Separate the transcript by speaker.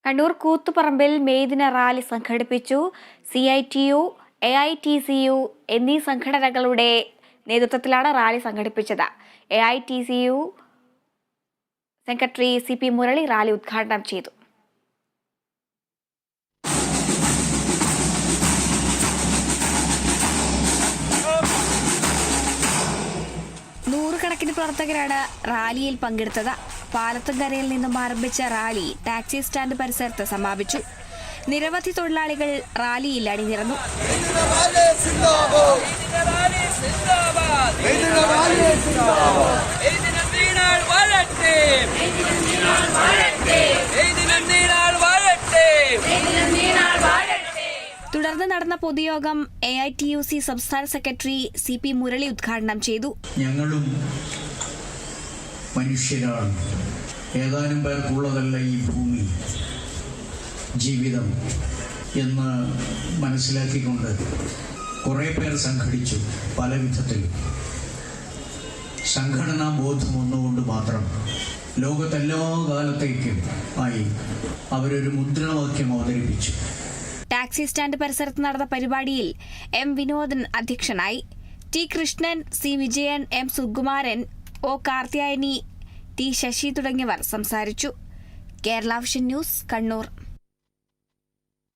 Speaker 1: Kannur കൂത്തുപറമ്പിൽ May ദിന rally സംഘടിപ്പിച്ചു. CITU, AITCU എന്നീ സംഘടനകളുടെ നേതൃത്വത്തിലാണ് റാലി സംഘടിപ്പിച്ചത്. AITCU secretary CP Murali rally ഉദ്ഘാടനം ചെയ്തു. നൂറുകണക്കിന് പ്രവർത്തകരാണ് റാലിയിൽ പങ്കെടുത്തത്. പാലത്തുംകരയിൽ നിന്നും ആരംഭിച്ച റാലി ടാക്സി സ്റ്റാൻഡ് പരിസരത്ത് സമാപിച്ചു. നിരവധി തൊഴിലാളികൾ റാലിയിൽ അണിനിരന്നു. തുടർന്ന് നടന്ന പൊതുയോഗം AITUC സംസ്ഥാന സെക്രട്ടറി CP മുരളി ഉദ്ഘാടനം ചെയ്തു.
Speaker 2: ഞങ്ങളും മനുഷ്യരാണ്, ഏതാനും പേർക്കുള്ളതല്ല ഈ ഭൂമി, ജീവിതം എന്ന് മനസ്സിലാക്കിക്കൊണ്ട് കുറേ പേർ സംഘടിച്ചു. പല വിധത്തിലും സംഘടനാ ബോധം ഒന്നുകൊണ്ട് മാത്രം ലോകത്തെല്ലാ കാലത്തേക്കും ആയി അവരൊരു മുദ്രാവാക്യം അവതരിപ്പിച്ചു.
Speaker 1: ടാക്സി സ്റ്റാൻഡ് പരിസരത്ത് നടന്ന പരിപാടിയിൽ M വിനോദൻ അധ്യക്ഷനായി. T Krishnan, C Vijayan, M Sukumaran, O Karthiyayani, T Sasi തുടങ്ങിയവർ സംസാരിച്ചു. Kerala vision news, Kannur.